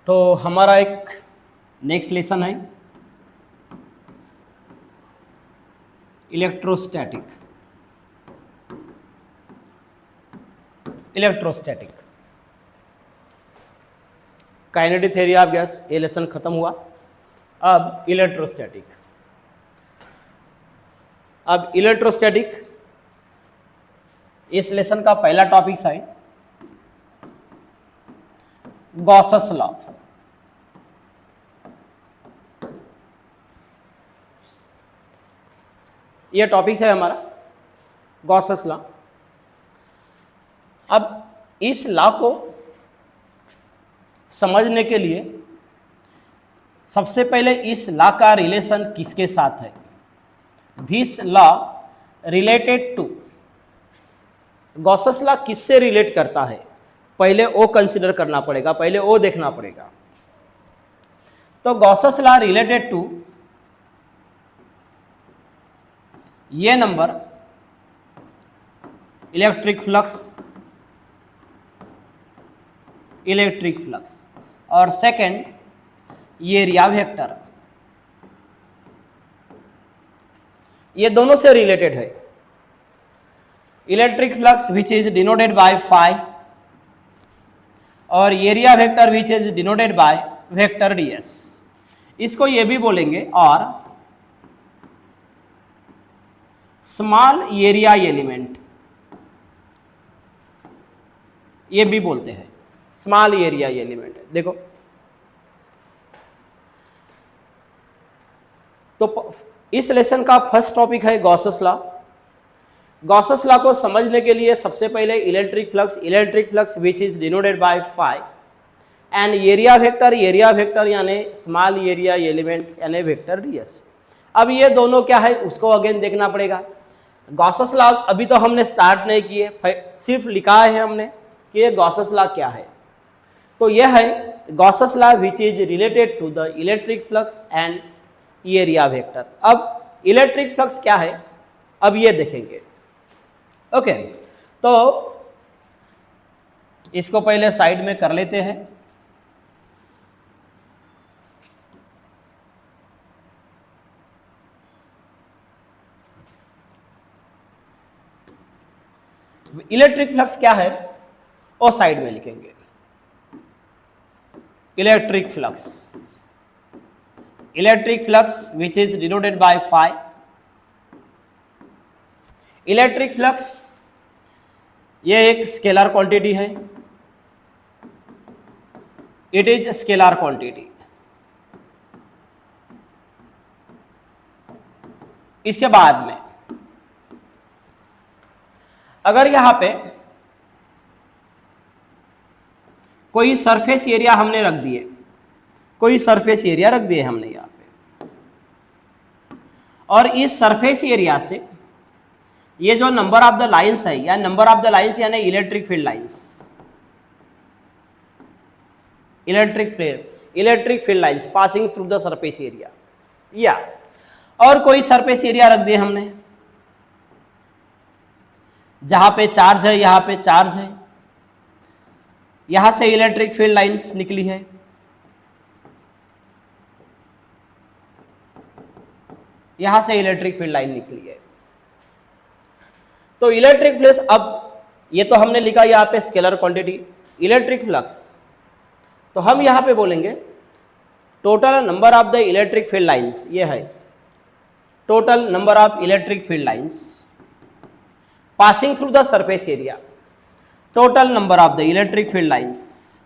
तो हमारा एक नेक्स्ट लेसन है electrostatic. Kinetic theory of gas, ये लेसन खत्म हुआ। अब इलेक्ट्रोस्टैटिक इस लेसन का पहला टॉपिक है गॉसस लॉ। ये टॉपिक है हमारा गॉसस लॉ। अब इस लॉ को समझने के लिए सबसे पहले इस लॉ का रिलेशन किसके साथ है। This law related to, Gauss's law किससे रिलेट करता है, पहले वो कंसिडर करना पड़ेगा, पहले वो देखना पड़ेगा। तो गॉसस लॉ रिलेटेड टू ये नंबर इलेक्ट्रिक फ्लक्स और सेकंड ये एरिया वेक्टर, ये दोनों से रिलेटेड है। Electric flux which is denoted by phi और area vector which is denoted by vector ds। इसको ये भी बोलेंगे और स्मॉल एरिया एलिमेंट, ये भी बोलते हैं स्मॉल एरिया एलिमेंट। देखो तो इस लेसन का फर्स्ट टॉपिक है गॉसस लॉ। गॉसस लॉ को समझने के लिए सबसे पहले electric flux which is denoted by phi and area vector यानी स्मॉल एरिया एलिमेंट यानी वेक्टर ds। अब ये दोनों क्या है उसको अगेन देखना पड़ेगा। गॉसस लॉ अभी तो हमने स्टार्ट नहीं किए, सिर्फ लिखा है हमने कि ये गॉसस लॉ क्या है। तो यह है Gauss's law which is related to the electric flux and area vector. अब इलेक्ट्रिक फ्लक्स क्या है अब ये देखेंगे। ओके, तो इसको पहले साइड में कर लेते हैं। इलेक्ट्रिक फ्लक्स क्या है वो साइड में लिखेंगे। Electric flux which is denoted by phi. Electric flux ये एक स्केलर क्वांटिटी है, इट इज स्केलर क्वांटिटी। इसके बाद में अगर यहां पे कोई सरफेस एरिया हमने रख दिए, हमने यहां पे, और इस सरफेस एरिया से ये जो नंबर ऑफ द लाइंस है या नंबर ऑफ द लाइंस यानी electric field lines passing through the surface area, या और कोई सरफेस एरिया रख दिए हमने जहां पे चार्ज है, यहां पे चार्ज है, यहां से इलेक्ट्रिक फील्ड लाइंस निकली है, यहां से इलेक्ट्रिक फील्ड लाइन निकली है। तो इलेक्ट्रिक फ्लक्स, अब ये तो हमने लिखा यहां पे स्केलर क्वांटिटी इलेक्ट्रिक फ्लक्स, तो हम यहां पे बोलेंगे total number of the electric field lines, ये है total number of electric field lines passing through the surface area, total number of the electric field lines,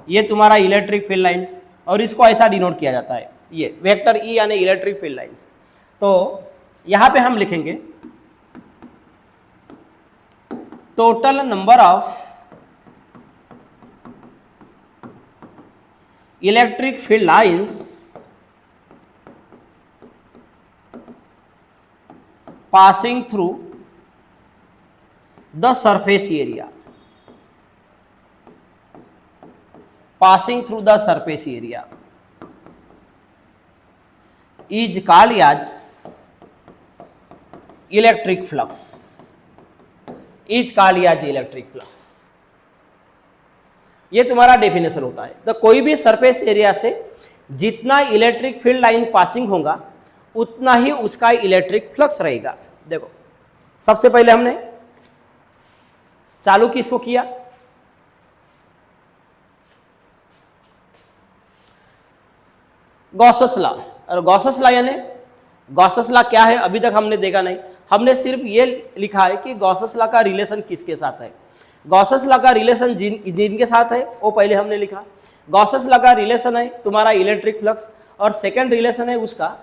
ये तुम्हारा इलेक्ट्रिक फील्ड लाइंस, और इसको ऐसा डिनोट किया जाता है ये वेक्टर ई यानी इलेक्ट्रिक फील्ड लाइंस। तो यहां पे हम लिखेंगे total number of electric field lines passing through the surface area, is called as electric flux, ये तुम्हारा डेफिनेशन होता है। तो कोई भी सरफेस एरिया से जितना इलेक्ट्रिक फील्ड लाइन पासिंग होगा उतना ही उसका इलेक्ट्रिक फ्लक्स रहेगा। देखो सबसे पहले हमने चालू किसको किया, गॉसेस लॉ। और गॉसेस लॉ यानी गॉसेस लॉ क्या है अभी तक हमने देखा नहीं, हमने सिर्फ ये लिखा है कि गॉसेस लॉ का रिलेशन किसके साथ है। गॉसेस लॉ का रिलेशन जिनके साथ है वो पहले हमने लिखा। गॉसेस लॉ का रिलेशन है तुम्हारा इलेक्ट्रिक फ्लक्स, और सेकंड रिलेशन है उसका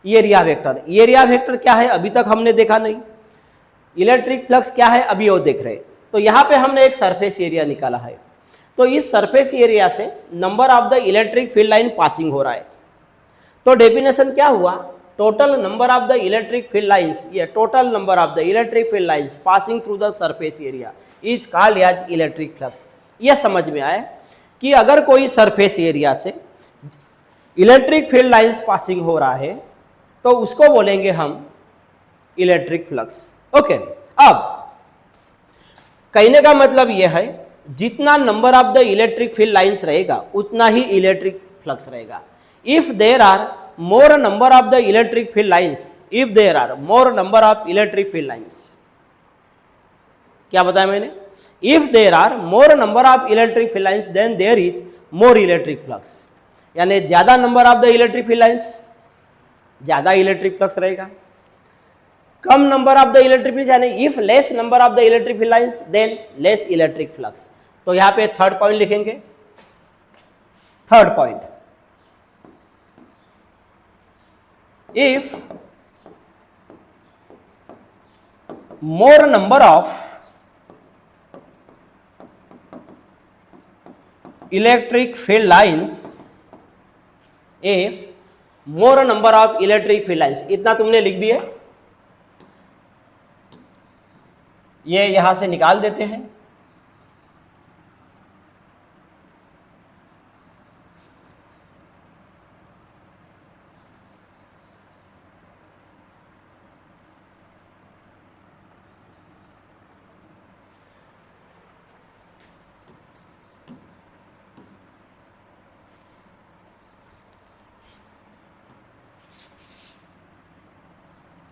एरिया वेक्टर। एरिया वेक्टर क्या है अभी तक हमने देखा नहीं, इलेक्ट्रिक फ्लक्स क्या है अभी वो देख रहे हैं। तो यहाँ पे हमने एक सरफेस एरिया निकाला है, तो इस सरफेस एरिया से number of the electric field line passing हो रहा है। तो डेफिनेशन क्या हुआ, total number of the electric field lines, ये total number of the electric field lines passing through the surface area is called as electric flux. यह समझ में आया कि अगर कोई सरफेस एरिया से इलेक्ट्रिक फील्ड लाइंस पासिंग हो रहा है तो उसको बोलेंगे हम इलेक्ट्रिक फ्लक्स। ओके, अब कहने का मतलब यह है जितना number of the electric field lines रहेगा उतना ही इलेक्ट्रिक फ्लक्स रहेगा। If there are more number of the electric field lines, if there are more number of electric field lines, क्या बताया मैंने, if there are more number of electric field lines then there is more electric flux. यानी ज्यादा number of the electric field lines ज्यादा electric flux रहेगा, कम number of the electric field यानी if less number of the electric field lines than less electric flux. तो यहां पे third point लिखेंगे, third point, if more number of electric field lines, if more number of electric field lines, इतना तुमने लिख दिया, ये यहां से निकाल देते हैं।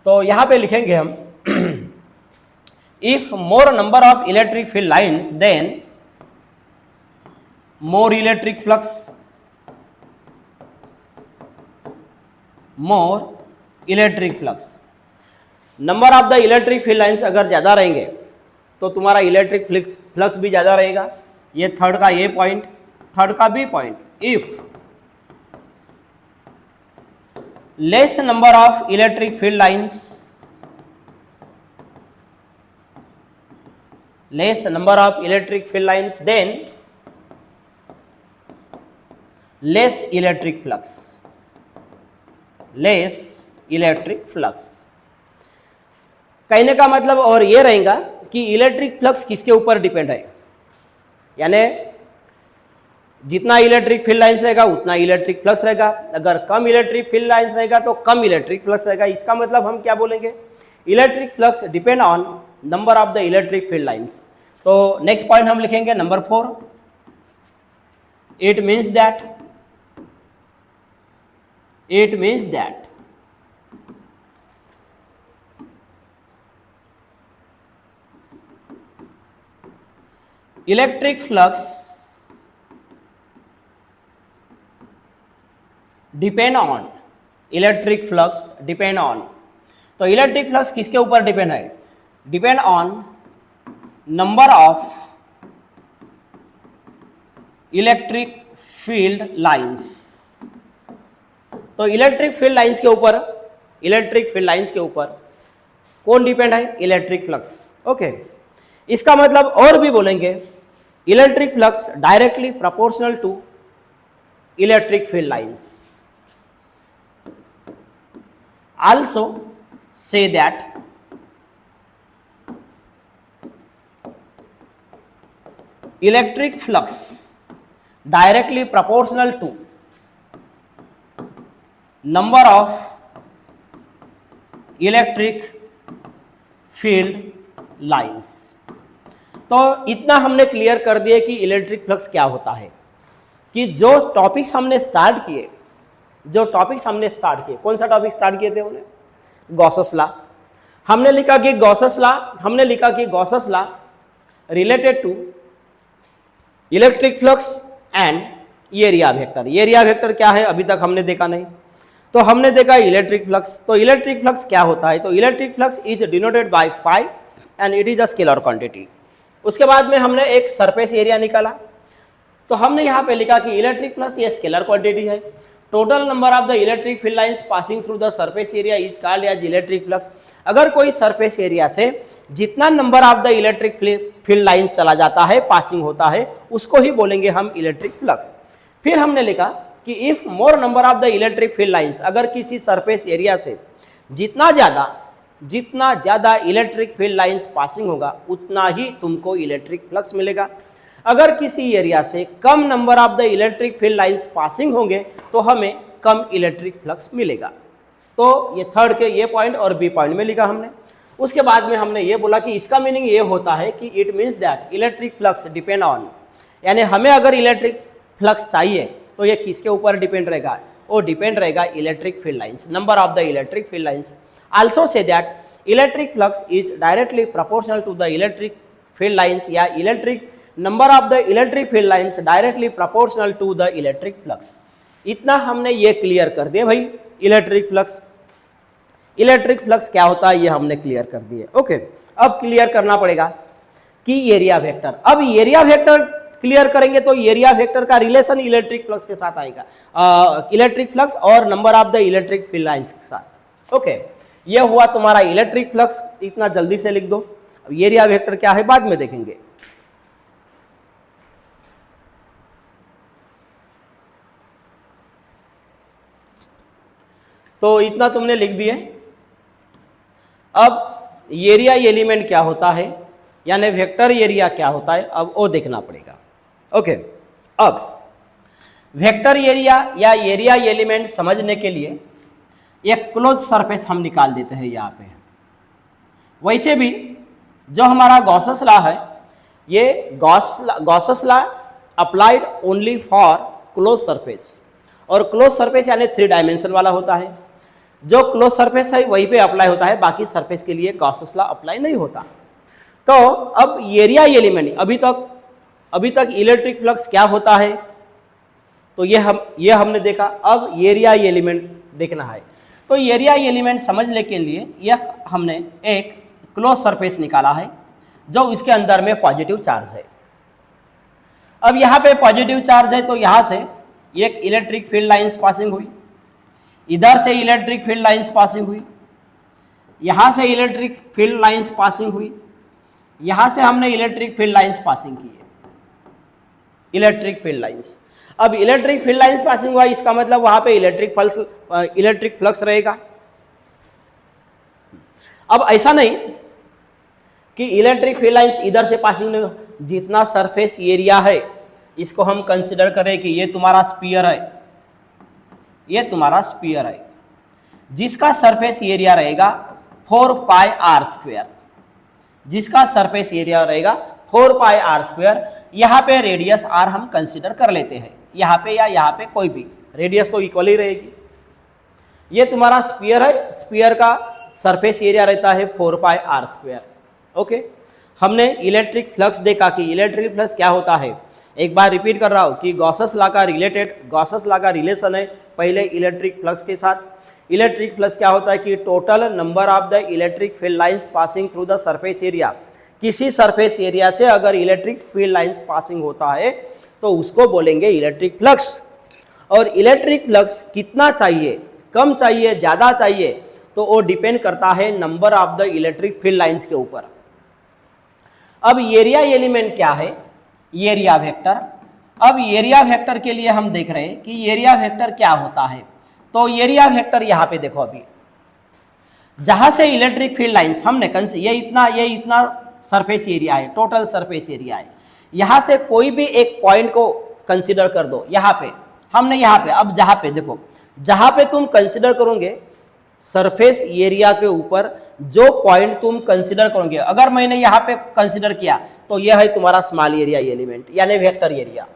तो यहां पे लिखेंगे हम if more number of electric field lines then more electric flux, more electric flux. Number of the electric field lines अगर ज्यादा रहेंगे तो तुम्हारा इलेक्ट्रिक फ्लक्स भी ज्यादा रहेगा। ये थर्ड का ये पॉइंट, थर्ड का b point, if less number of electric field lines, less number of electric field lines then less electric flux, less electric flux। कहने का मतलब और ये रहेगा कि इलेक्ट्रिक फ्लक्स किसके ऊपर डिपेंड है, यानी जितना इलेक्ट्रिक फील्ड लाइंस रहेगा उतना इलेक्ट्रिक फ्लक्स रहेगा, अगर कम इलेक्ट्रिक फील्ड लाइंस रहेगा तो कम इलेक्ट्रिक फ्लक्स रहेगा। इसका मतलब हम क्या बोलेंगे, electric flux depend on number of the electric field lines. तो नेक्स्ट पॉइंट हम लिखेंगे number 4, it means that electric flux depend on, electric flux depend on, तो इलेक्ट्रिक फ्लक्स किसके ऊपर डिपेंड है, depend on number of electric field lines. तो electric field lines के ऊपर, इलेक्ट्रिक फील्ड लाइंस के ऊपर कौन डिपेंड है, इलेक्ट्रिक फ्लक्स। ओके, इसका मतलब और भी बोलेंगे electric flux directly proportional to electric field lines. Also say that electric flux directly proportional to number of electric field lines। तो इतना हमने क्लियर कर दिया कि इलेक्ट्रिक फ्लक्स क्या होता है, कि जो टॉपिक्स हमने स्टार्ट किए, कौन सा टॉपिक स्टार्ट किए थे उन्हें, गॉसेस लॉ। हमने लिखा कि Gauss's law related to electric flux and area vector. Area vector क्या है अभी तक हमने देखा नहीं, तो हमने देखा इलेक्ट्रिक फ्लक्स। तो इलेक्ट्रिक फ्लक्स क्या होता है, तो electric flux is denoted bye phi and it is a scalar quantity. उसके बाद में हमने एक सरफेस एरिया निकाला, तो हमने यहाँ पे लिखा कि इलेक्ट्रिक फ्लक्स ये स्केलर क्वांटिटी है। Total number of the electric field lines passing through the surface area is called as electric flux. अगर कोई सरफेस एरिया से जितना number of the electric field lines चला जाता है, पासिंग होता है, उसको ही बोलेंगे हम इलेक्ट्रिक फ्लक्स। फिर हमने लिखा कि if more number of the electric field lines, अगर किसी सरफेस एरिया से जितना ज्यादा इलेक्ट्रिक फील्ड लाइंस पासिंग होगा उतना ही तुमको इलेक्ट्रिक फ्लक्स मिलेगा। अगर किसी एरिया से कम number of the electric field lines passing होंगे तो हमें कम इलेक्ट्रिक फ्लक्स मिलेगा। तो ये थर्ड के ये पॉइंट और बी पॉइंट में लिखा हमने। उसके बाद में हमने ये बोला कि इसका मीनिंग ये होता है कि it means that electric flux depend on, यानी हमें अगर इलेक्ट्रिक फ्लक्स चाहिए तो ये किसके ऊपर डिपेंड रहेगा, वो डिपेंड रहेगा electric field lines, number of the electric field lines. Also say that electric flux is directly proportional to the electric field lines, या electric number of the electric field lines directly proportional to the electric flux. इतना हमने ये clear कर दिया भाई। Electric flux क्या होता है ये हमने क्लियर कर दिए। ओके, अब क्लियर करना पड़ेगा कि एरिया वेक्टर। अब एरिया वेक्टर क्लियर करेंगे तो एरिया वेक्टर का रिलेशन इलेक्ट्रिक फ्लक्स के साथ आएगा, इलेक्ट्रिक फ्लक्स और number of the electric field lines के साथ। ओके, ये हुआ तुम्हारा इलेक्ट्रिक फ्लक्स, इतना जल्दी से लिख दो। अब एरिया वेक्टर क्या है बाद में देखेंगे। तो इतना तुमने लिख दिए। अब एरिया एलिमेंट क्या होता है, यानी वेक्टर एरिया क्या होता है, अब वो देखना पड़ेगा। ओके, अब वेक्टर एरिया या एरिया एलिमेंट समझने के लिए एक क्लोज सरफेस हम निकाल देते हैं यहाँ पे। वैसे भी जो हमारा गॉसेस लॉ है, ये Gauss's law applied only for close surface, और क्लोज सरफेस यानी 3 डायमेंशन वाला होता है। जो क्लोज सरफेस है वहीं पे अप्लाई होता है, बाकी सरफेस के लिए गॉसेस लॉ अप्लाई नहीं होता। तो अब एरिया एलिमेंट, अभी तक इलेक्ट्रिक फ्लक्स क्या होता है तो ये हमने देखा। अब एरिया एलिमेंट देखना है, तो एरिया एलिमेंट समझने के लिए यह हमने एक क्लोज सरफेस निकाला है जो इसके अंदर में पॉजिटिव चार्ज है। अब यहाँ पे पॉजिटिव चार्ज है तो यहाँ से एक इलेक्ट्रिक फील्ड लाइंस पासिंग हुई, इधर से इलेक्ट्रिक फील्ड लाइंस पासिंग हुई, यहाँ से इलेक्ट्रिक फील्ड लाइंस पासिंग हुई, यहाँ से हमने इलेक्ट्रिक फील्ड लाइंस पासिंग की है, इलेक्ट्रिक फील्ड लाइंस। अब इलेक्ट्रिक फील्ड लाइंस पासिंग हुआ, इसका मतलब वहाँ पे इलेक्ट्रिक फ्लक्स रहेगा। अब ऐसा नहीं कि इलेक्ट्रिक फील्ड लाइंस इधर से पासिंग नहीं, जितना सरफेस एरिया है इसको हम कंसिडर करें कि ये तुम्हारा स्फीयर है, ये तुम्हारा स्फीयर है जिसका सरफेस एरिया रहेगा 4 पाई आर स्क्वायर, जिसका सरफेस एरिया रहेगा 4 पाई आर स्क्वायर। यहाँ पे रेडियस आर हम कंसिडर कर लेते हैं, यहाँ पे या यहाँ पे कोई भी रेडियस तो इक्वल ही रहेगी। ये तुम्हारा स्फीयर है, स्फीयर का सरफेस एरिया रहता है 4 पाई आर स्क्वायर। ओके, हमने इलेक्ट्रिक फ्लक्स देखा कि इलेक्ट्रिक फ्लक्स क्या होता है। एक बार रिपीट कर रहा हूँ कि गॉसेस लॉ का रिलेशन है पहले इलेक्ट्रिक फ्लक्स के साथ। इलेक्ट्रिक फ्लक्स क्या होता है कि total number of the electric field lines passing through the surface area, किसी सरफेस एरिया से अगर इलेक्ट्रिक फील्ड लाइंस पासिंग होता है तो उसको बोलेंगे इलेक्ट्रिक फ्लक्स। और इलेक्ट्रिक फ्लक्स कितना चाहिए, कम चाहिए, ज़्यादा चाहिए, तो वो डिपेंड करता है number of the electric field lines के ऊपर। अब एरिया एलिमेंट क्या है, एरिया वेक्टर। अब एरिया वेक्टर के लिए हम देख रहे हैं कि एरिया वेक्टर क्या होता है। तो एरिया वेक्टर यहाँ पे देखो, अभी जहां से इलेक्ट्रिक फील्ड लाइंस हमने ये इतना सरफेस एरिया है, टोटल सरफेस एरिया है, यहाँ से कोई भी एक पॉइंट को कंसिडर कर दो। यहाँ पे हमने अब जहाँ पे देखो, जहाँ पे तुम कंसिडर करोगे सरफेस एरिया के ऊपर जो पॉइंट तुम कंसिडर करोगे, अगर मैंने यहाँ पे कंसिडर किया तो यह है तुम्हारा स्मॉल एरिया एलिमेंट यानी वेक्टर एरिया।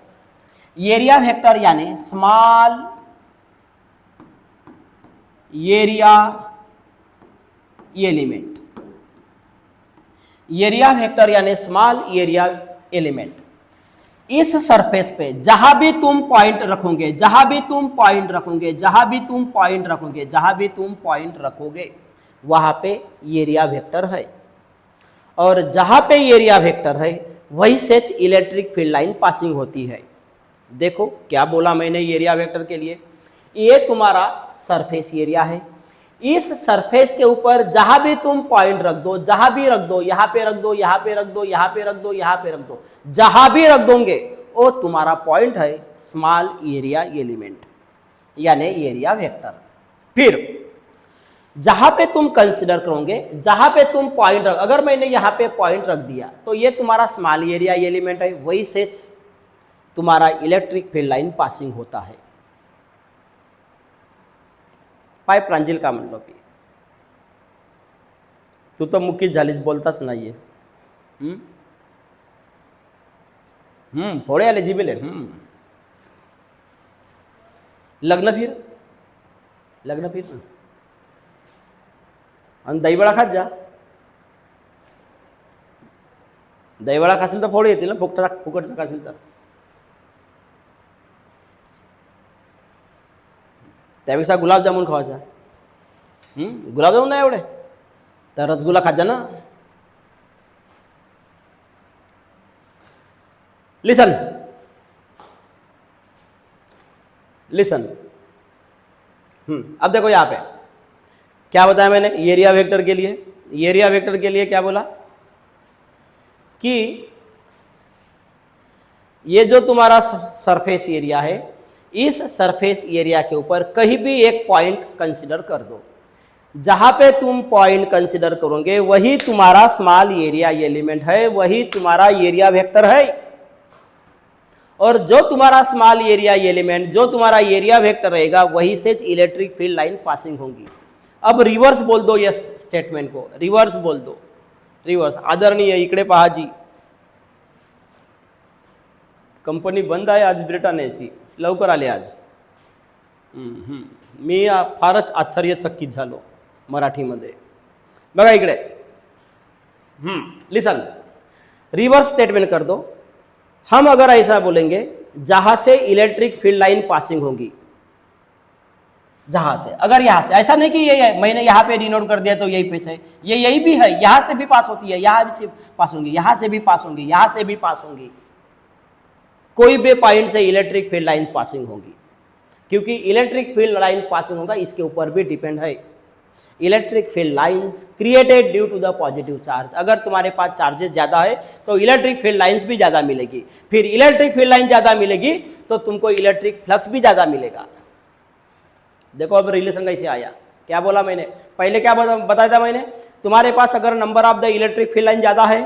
एरिया वेक्टर यानी small area element, area vector यानी स्मॉल एरिया एलिमेंट। इस सरफेस पे जहां भी तुम पॉइंट रखोगे, जहां भी तुम पॉइंट रखोगे, जहां भी तुम पॉइंट रखोगे, जहां भी तुम पॉइंट रखोगे वहां पे एरिया वेक्टर है, और जहां पे एरिया वेक्टर है वही से इलेक्ट्रिक फील्ड लाइन पासिंग होती है। देखो क्या बोला मैंने एरिया वेक्टर के लिए, ये तुम्हारा सरफेस एरिया है। इस सरफेस के ऊपर जहां भी तुम पॉइंट रख दो, जहां भी रख दो, यहां पे रख दो, यहां पे रख दो, यहां पे रख दो, यहां पे रख दो, जहां भी रख दोगे वो तुम्हारा पॉइंट है स्मॉल एरिया एलिमेंट यानी एरिया वेक्टर। फिर जहां पे तुम कंसिडर करोगे, जहां पे तुम पॉइंट रख, अगर मैंने यहां पे पॉइंट रख दिया तो ये तुम्हारा स्मॉल एरिया एलिमेंट है, वही से तुम्हारा इलेक्ट्रिक फील्ड लाइन पासिंग होता है। पाय प्रांजल का म्हणलो की तू तो मुकीच झालीस, बोलताच नाहीये। फोडे आले जिबेले। लग्न फिर, लग्न फिर आणि दहीवडा खात जा। दहीवडा खाशील तर फोडे येतील ना, फुकटचा खाशील तर। त्यापेक्षा गुलाबजामुन खावायचा। गुलाबजामुन नाही एवढे तर रसगुल्ला खात जा ना। लिसन लिसन, अब देखो यहाँ पे क्या बताया मैंने एरिया वेक्टर के लिए। एरिया वेक्टर के लिए क्या बोला कि ये जो तुम्हारा सरफेस एरिया है, इस सरफेस एरिया के ऊपर कहीं भी एक पॉइंट कंसिडर कर दो, जहां पे तुम पॉइंट कंसिडर करोगे वही तुम्हारा स्मॉल एरिया एलिमेंट है, वही तुम्हारा एरिया वेक्टर है। और जो तुम्हारा स्मॉल एरिया एलिमेंट, जो तुम्हारा एरिया वेक्टर रहेगा वही से इलेक्ट्रिक फील्ड लाइन पासिंग होगी। अब रिवर्स बोल दो ये स्टेटमेंट को, रिवर्स बोल दो, रिवर्स। आदरणीय इकडे पहा जी, कंपनी बंद आहे आज ब्रिटानियाची, लवकर आले आज। मी फारच आश्चर्यचकित झालो मराठीमध्ये। बघा इकडे, लिसन, रिवर्स स्टेटमेंट कर दो। हम अगर ऐसा बोलेंगे जहां से इलेक्ट्रिक फील्ड लाइन पासिंग होगी, जहां से, अगर यहां से, ऐसा नहीं कि ये मैंने यहां पे डिनोट कर दिया तो यही पे है, ये यही भी है, यहां से भी पास होती है, यहां से पास होंगी, यहां से भी पास होंगी, यहां से भी पास होंगी, कोई भी पॉइंट से इलेक्ट्रिक फील्ड लाइन पासिंग होगी। क्योंकि इलेक्ट्रिक फील्ड लाइन पासिंग होगा इसके ऊपर भी डिपेंड है। Electric field lines created due to the positive charge, अगर तुम्हारे पास चार्जेस ज़्यादा है तो इलेक्ट्रिक फील्ड लाइंस भी ज़्यादा मिलेगी, फिर इलेक्ट्रिक फील्ड लाइन ज़्यादा मिलेगी तो तुमको इलेक्ट्रिक फ्लक्स भी ज़्यादा मिलेगा। देखो अब रिलेशन कैसे आया, क्या बोला मैंने पहले, क्या बताया था मैंने, तुम्हारे पास अगर number of the electric field line ज़्यादा है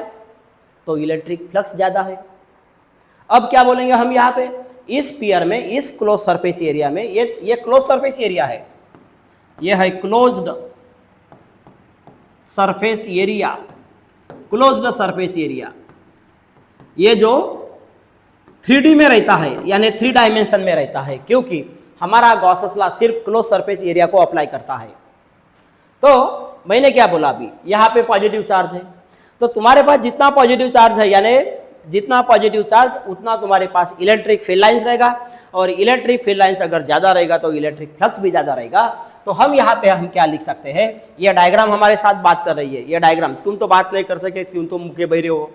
तो इलेक्ट्रिक फ्लक्स ज़्यादा है। अब क्या बोलेंगे हम यहाँ पे, इस स्फीयर में, इस क्लोज सरफेस एरिया में, ये क्लोज सरफेस एरिया है, ये है closed surface area, closed surface area. ये जो 3D में रहता है यानी 3 डायमेंशन में रहता है, क्योंकि हमारा गॉसेस लॉ सिर्फ क्लोज सरफेस एरिया को अप्लाई करता है। तो मैंने क्या बोला, अभी यहाँ पे पॉजिटिव चार्ज है तो तुम्हारे पास जितना पॉजिटिव चार्ज है यानी जितना पॉजिटिव चार्ज उतना तुम्हारे पास इलेक्ट्रिक फील्ड लाइंस रहेगा, और इलेक्ट्रिक फील्ड लाइंस अगर ज़्यादा रहेगा तो इलेक्ट्रिक फ्लक्स भी ज़्यादा रहेगा। तो हम यहाँ पे हम क्या लिख सकते हैं, ये डायग्राम हमारे साथ बात कर रही है, ये डायग्राम, तुम तो बात नहीं कर सके, तुम तो मुख्य बहरे हो,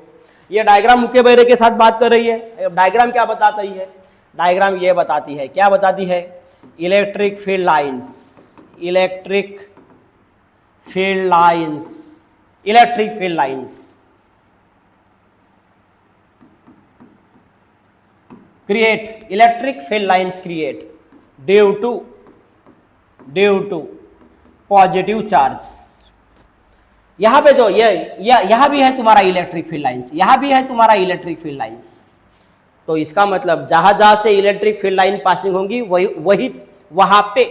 ये डायग्राम मुख्य बहरे के साथ बात कर रही है। डायग्राम क्या बताती है, डायग्राम ये बताती है, क्या बताती है, electric field lines, electric field lines, electric field lines create, electric field lines create due to positive charge। यहां पे जो ये यहां भी है तुम्हारा इलेक्ट्रिक फील्ड लाइंस, यहां भी है तुम्हारा इलेक्ट्रिक फील्ड लाइंस। तो इसका मतलब जहां जहां से इलेक्ट्रिक फील्ड लाइन पासिंग होंगी वही वहां पे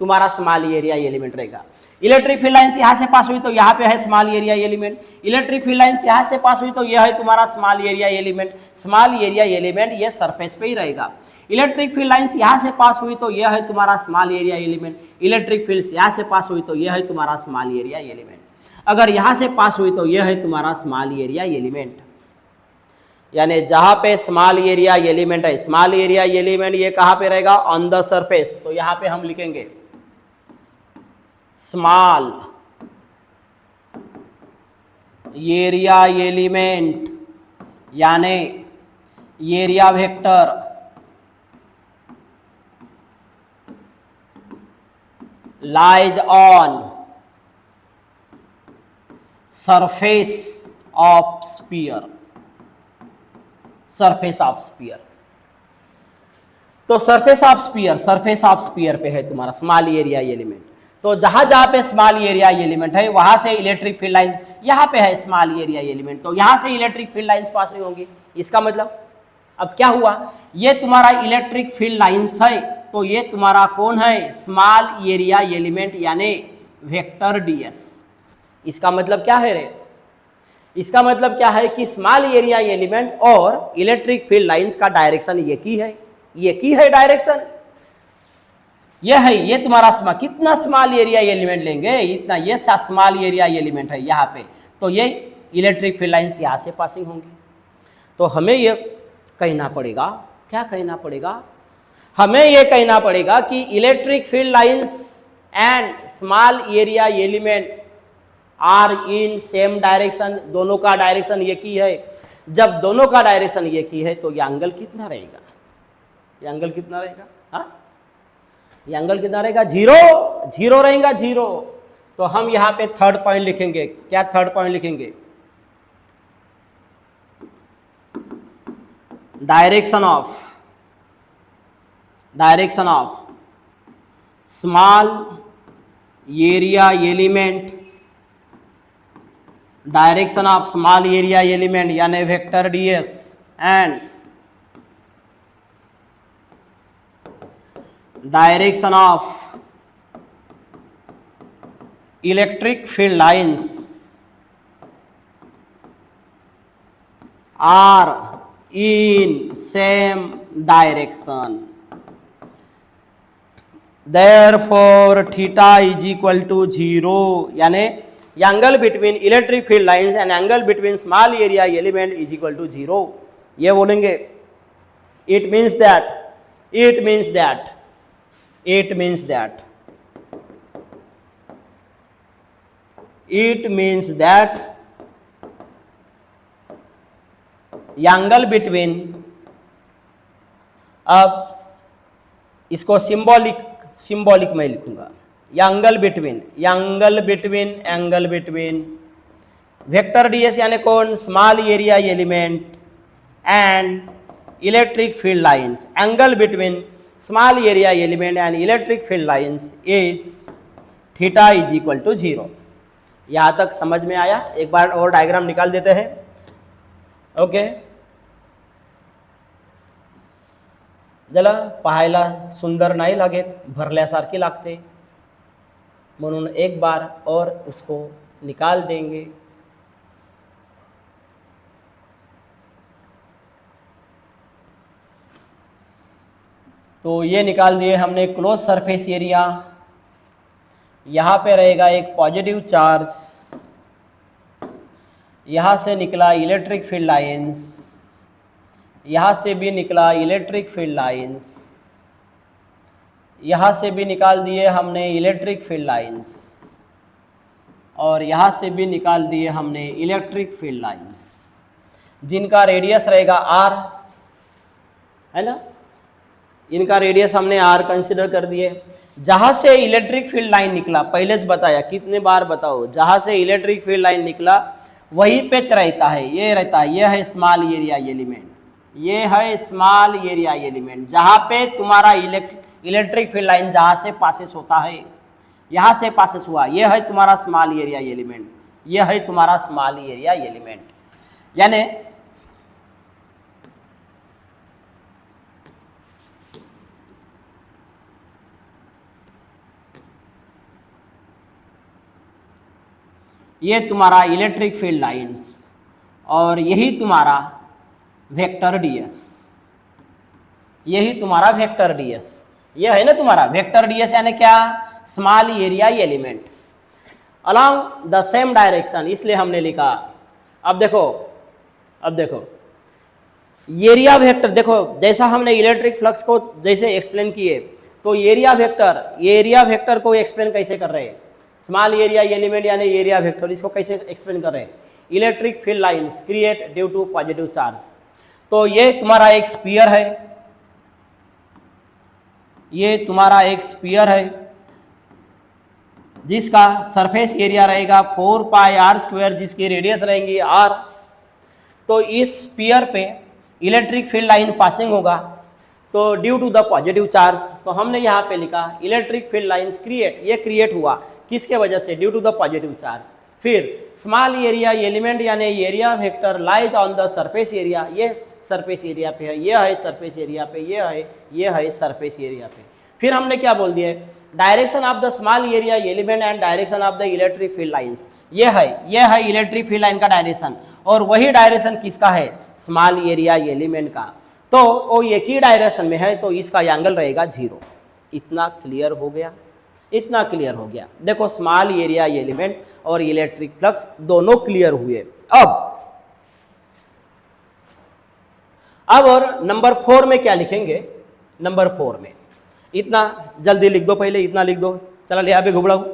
तुम्हारा स्मॉल एरिया एलिमेंट रहेगा। इलेक्ट्रिक फील्ड लाइंस यहाँ से पास हुई तो यहाँ पे है small area element, electric field lines यहाँ से पास हुई तो यह है तुम्हारा small area element, small area element ये सरफेस पे ही रहेगा। इलेक्ट्रिक फील्ड लाइंस यहाँ से पास हुई तो यह है तुम्हारा small area element, electric fields यहाँ से पास हुई तो यह है तुम्हारा स्मॉल एरिया एलिमेंट, अगर यहाँ से पास हुई तो यह है तुम्हारा स्मॉल एरिया एलिमेंट। यानी जहाँ पे स्मॉल एरिया एलिमेंट है, स्मॉल एरिया एलिमेंट ये कहाँ पे रहेगा, ऑन द सरफेस, तो यहाँ पे हम लिखेंगे स्मॉल एरिया एलिमेंट, यानी area vector lies on surface of sphere, surface of sphere. तो सरफेस ऑफ स्फीयर पे है तुम्हारा स्मॉल एरिया एलिमेंट। तो जहां जहां पे स्मॉल एरिया एलिमेंट है वहां से इलेक्ट्रिक फील्ड लाइन, यहां पे है स्मॉल एरिया एलिमेंट तो यहां से इलेक्ट्रिक फील्ड लाइंस पास नहीं होंगी। इसका मतलब अब क्या हुआ, ये तुम्हारा इलेक्ट्रिक फील्ड लाइंस है तो ये तुम्हारा कौन है, स्मॉल एरिया एलिमेंट यानी वेक्टर डीएस। इसका मतलब क्या है रे, इसका मतलब क्या है कि स्मॉल एरिया एलिमेंट और इलेक्ट्रिक फील्ड लाइंस का डायरेक्शन एक ही है डायरेक्शन ये है। ये तुम्हारा कितना स्मॉल एरिया एलिमेंट लेंगे इतना, ये स्मॉल एरिया एलिमेंट है यहाँ पे, तो ये इलेक्ट्रिक फील्ड लाइंस यहाँ से पासिंग होंगी। तो हमें ये कहना पड़ेगा, क्या कहना पड़ेगा, हमें ये कहना पड़ेगा कि electric field lines and small area element are in same direction, दोनों का डायरेक्शन एक ही है। जब दोनों का डायरेक्शन एक ही है तो ये एंगल कितना रहेगा, ये एंगल कितना रहेगा, हाँ ये एंगल कितना रहेगा, जीरो रहेगा, जीरो। तो हम यहाँ पे थर्ड पॉइंट लिखेंगे, क्या थर्ड पॉइंट लिखेंगे, direction of small area element, direction of small area element यानी vector DS and direction of electric field lines are in same direction, therefore theta is equal to 0, यानी angle between electric field lines and angle between small area element is equal to 0। ये बोलेंगे it means that angle between, अब इसको symbolic में लिखूंगा, angle between vector DS यानी कौन, small area element and electric field lines, angle between small area element and electric field lines is theta is equal to 0। यहाँ तक समझ में आया, एक बार और डायग्राम निकाल देते हैं। ओके, जला पाहायला सुंदर नाही लागेत, भरल्यासारखे लागते, म्हणून एक बार और उसको निकाल देंगे। तो ये निकाल दिए हमने क्लोज सरफेस एरिया, यहाँ पे रहेगा एक पॉजिटिव चार्ज, यहाँ से निकला इलेक्ट्रिक फील्ड लाइंस, यहाँ से भी निकला इलेक्ट्रिक फील्ड लाइंस, यहाँ से भी निकाल दिए हमने इलेक्ट्रिक फील्ड लाइंस, और यहाँ से भी निकाल दिए हमने इलेक्ट्रिक फील्ड लाइंस, जिनका रेडियस रहेगा आर, है ना, इनका रेडियस हमने आर कंसिडर कर दिए। जहाँ से इलेक्ट्रिक फील्ड लाइन निकला, पहले से बताया, कितने बार बताओ, जहाँ से इलेक्ट्रिक फील्ड लाइन निकला वही पेच रहता है, ये रहता है, ये है स्मॉल एरिया एलिमेंट, ये है स्मॉल एरिया एलिमेंट। जहाँ पे तुम्हारा इलेक्ट्रिक फील्ड लाइन जहाँ से पासेस होता है, यहाँ से पासेस हुआ, ये है तुम्हारा स्मॉल एरिया एलिमेंट, ये है तुम्हारा स्मॉल एरिया एलिमेंट। यानी ये तुम्हारा इलेक्ट्रिक फील्ड लाइंस और यही तुम्हारा वेक्टर ds, यही तुम्हारा वेक्टर ds, ये है ना तुम्हारा वेक्टर ds, यानी क्या, small area element along the same direction, इसलिए हमने लिखा। अब देखो एरिया वेक्टर, देखो जैसा हमने इलेक्ट्रिक फ्लक्स को जैसे एक्सप्लेन किए, तो एरिया वेक्टर को एक्सप्लेन कैसे कर रहे हैं, स्मॉल एरिया एलिमेंट यानी एरिया वेक्टर, इसको कैसे एक्सप्लेन कर रहे हैं, electric field lines create due to positive charge. तो ये तुम्हारा एक स्फीयर है, ये तुम्हारा एक स्फीयर है जिसका सरफेस एरिया रहेगा 4 पाई आर स्क्वायर, जिसकी रेडियस रहेंगी r। तो इस स्फीयर पे इलेक्ट्रिक फील्ड लाइन पासिंग होगा, तो due to the positive charge, तो हमने यहाँ पे लिखा इलेक्ट्रिक फील्ड लाइंस क्रिएट, ये क्रिएट हुआ किसके वजह से, due to the positive charge. फिर स्मॉल एरिया एलिमेंट यानी area vector lies on the surface area, ये सरफेस एरिया पे है, ये है सरफेस एरिया पे, ये है सरफेस एरिया पे। फिर हमने क्या बोल दिया, direction of the small area element and direction of the electric field lines, ये है इलेक्ट्रिक फील्ड लाइन का डायरेक्शन, और वही डायरेक्शन किसका है, स्मॉल एरिया एलिमेंट का। तो वो एक ही डायरेक्शन में है, तो इसका एंगल रहेगा 0। इतना क्लियर हो गया, इतना क्लियर हो गया। देखो स्मॉल एरिया एलिमेंट और इलेक्ट्रिक फ्लक्स दोनों क्लियर हुए। अब और नंबर 4 में क्या लिखेंगे, नंबर 4 में इतना जल्दी लिख दो, पहले इतना लिख दो, चला ले यहाँ पे घुबड़ाऊ।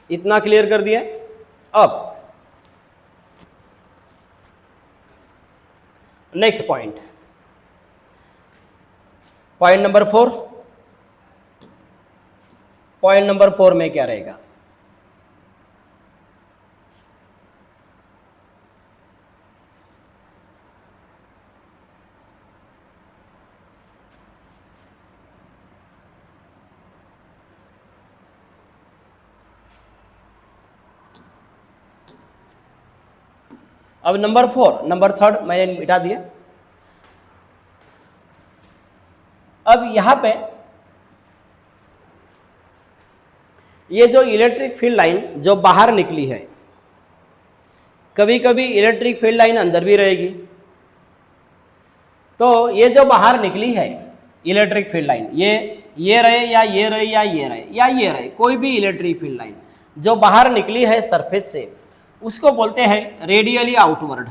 इतना क्लियर कर दिया। अब next point number 4, point number 4 में क्या रहेगा, अब नंबर 4, नंबर 3 मैंने मिटा दिया। अब यहां पे ये जो इलेक्ट्रिक फील्ड लाइन जो बाहर निकली है, कभी कभी इलेक्ट्रिक फील्ड लाइन अंदर भी रहेगी, तो ये जो बाहर निकली है इलेक्ट्रिक फील्ड लाइन, ये रहे या ये रहे या ये रहे या ये रहे, कोई भी इलेक्ट्रिक फील्ड लाइन जो बाहर निकली है सरफेस से, उसको बोलते हैं रेडियली आउटवर्ड।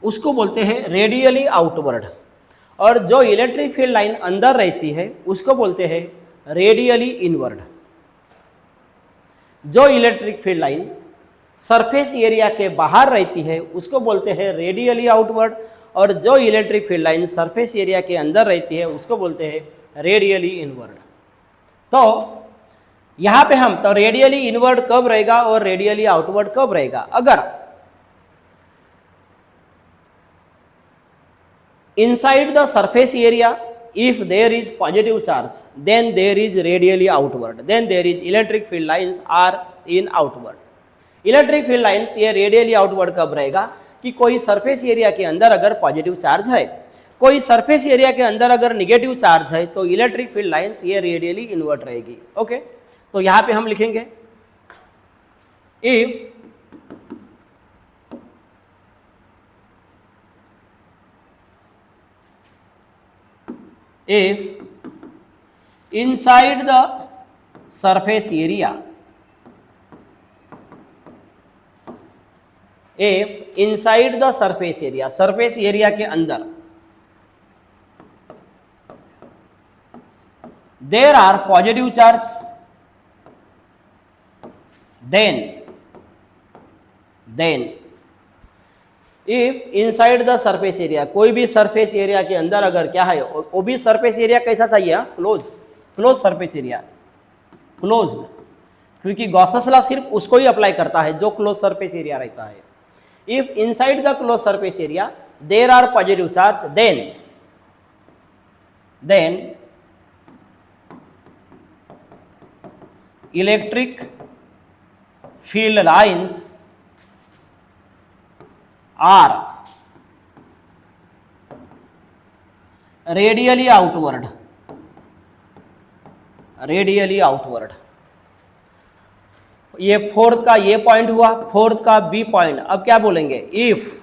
उसको बोलते हैं रेडियली आउटवर्ड। और जो इलेक्ट्रिक फील्ड लाइन अंदर रहती है उसको बोलते हैं रेडियली इनवर्ड। जो electric field line surface area के बाहर रहती है उसको बोलते हैं रेडियली आउटवर्ड, और जो electric field line surface area के अंदर रहती है उसको बोलते हैं रेडियली इनवर्ड। तो यहां पे हम तो रेडियली इनवर्ड कब रहेगा और रेडियली आउटवर्ड कब रहेगा, अगर inside the surface area if there is positive charge then there is radially outward, then there is electric field lines are in outward। Electric field lines ये रेडियली आउटवर्ड कब रहेगा कि कोई सरफेस एरिया के अंदर अगर पॉजिटिव चार्ज है, कोई सरफेस एरिया के अंदर अगर निगेटिव चार्ज है, तो इलेक्ट्रिक फील्ड लाइंस ये रेडियली इनवर्ट रहेगी। ओके, तो यहां पे हम लिखेंगे if inside the surface area, if inside the surface area, surface area के अंदर there are positive charge, then if inside the surface area, कोई भी सरफेस एरिया के अंदर अगर क्या है, वो भी सरफेस एरिया कैसा चाहिए, क्लोज सरफेस एरिया, क्योंकि गॉसेस लॉ सिर्फ उसको ही अप्लाई करता है जो क्लोज सरफेस एरिया रहता है। If inside the close surface area there are positive charge then electric field lines are radially outward. ये फोर्थ का ये पॉइंट हुआ, फोर्थ का बी पॉइंट। अब क्या बोलेंगे, if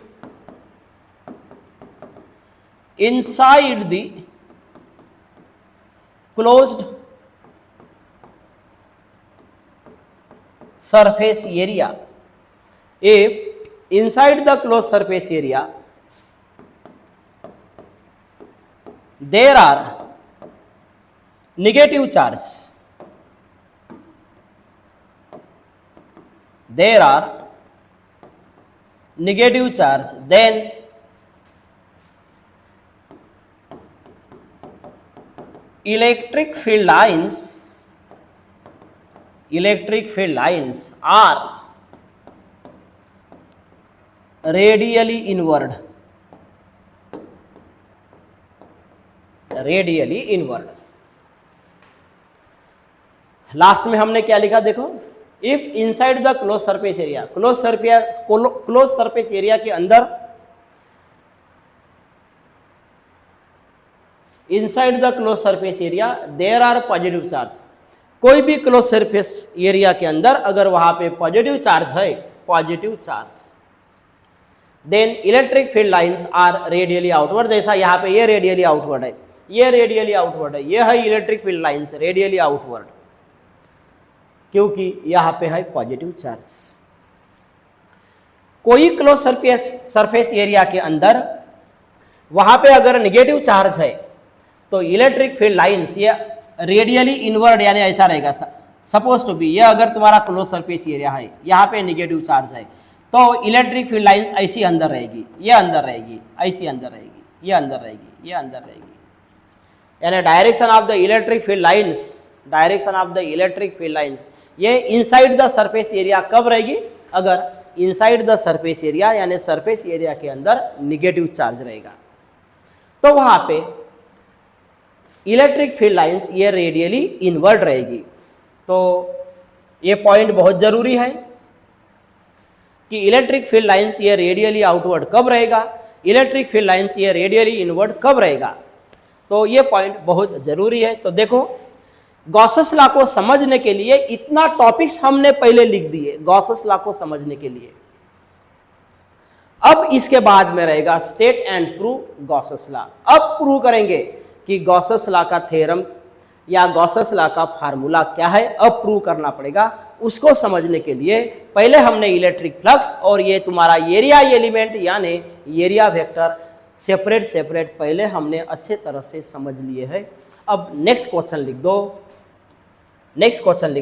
inside the closed surface area, if inside the closed surface area there are negative charge, then electric field lines are radially inward। Last में हमने क्या लिखा देखो, if inside the close surface area, close surface area के अंदर, inside the close surface area there are positive charge, कोई भी close surface area के अंदर अगर वहां पे positive charge then electric field lines are radially outward. जैसा यहाँ पे ये रेडियली आउटवर्ड है, ये है electric field lines radially outward, क्योंकि यहाँ पे है पॉजिटिव चार्ज। कोई क्लोज सरफेस एरिया के अंदर वहां पे अगर निगेटिव चार्ज है तो इलेक्ट्रिक फील्ड लाइंस ये रेडियली इनवर्ड यानी ऐसा रहेगा, सपोज टू बी, ये अगर तुम्हारा क्लोज सरफेस एरिया है, यहाँ पे निगेटिव चार्ज है, तो इलेक्ट्रिक फील्ड लाइंस ऐसी अंदर रहेगी, ये अंदर रहेगी, ऐसी अंदर रहेगी, ये अंदर रहेगी, ये अंदर रहेगी, यानी direction of the electric field lines ये इनसाइड द सरफेस एरिया कब रहेगी, अगर इनसाइड द सरफेस एरिया यानी सरफेस एरिया के अंदर निगेटिव चार्ज रहेगा, तो वहां पे इलेक्ट्रिक फील्ड लाइंस ये रेडियली इनवर्ड रहेगी। तो ये पॉइंट बहुत जरूरी है कि इलेक्ट्रिक फील्ड लाइंस ये रेडियली आउटवर्ड कब रहेगा, इलेक्ट्रिक फील्ड लाइंस ये रेडियली इनवर्ड कब रहेगा, तो ये पॉइंट बहुत जरूरी है। तो देखो गॉसेस लॉ को समझने के लिए इतना टॉपिक्स हमने पहले लिख दिए गॉसेस लॉ को समझने के लिए। अब इसके बाद में रहेगा state and prove Gauss's law. अब प्रूव करेंगे कि गॉसेस लॉ का थ्योरम या गॉसेस लॉ का फार्मूला क्या है, अब प्रूव करना पड़ेगा। उसको समझने के लिए पहले हमने इलेक्ट्रिक फ्लक्स और ये तुम्हारा एरिया एलिमेंट यानी एरिया वेक्टर सेपरेट पहले हमने अच्छे तरह से समझ लिए हैं। अब नेक्स्ट क्वेश्चन लिख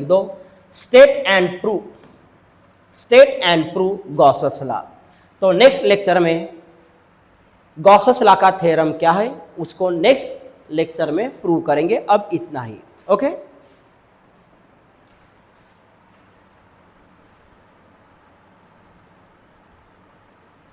दो, state and prove Gauss's law. तो नेक्स्ट लेक्चर में गॉसेस लॉ का थ्योरम क्या है उसको नेक्स्ट लेक्चर में प्रूव करेंगे। अब इतना ही, ओके।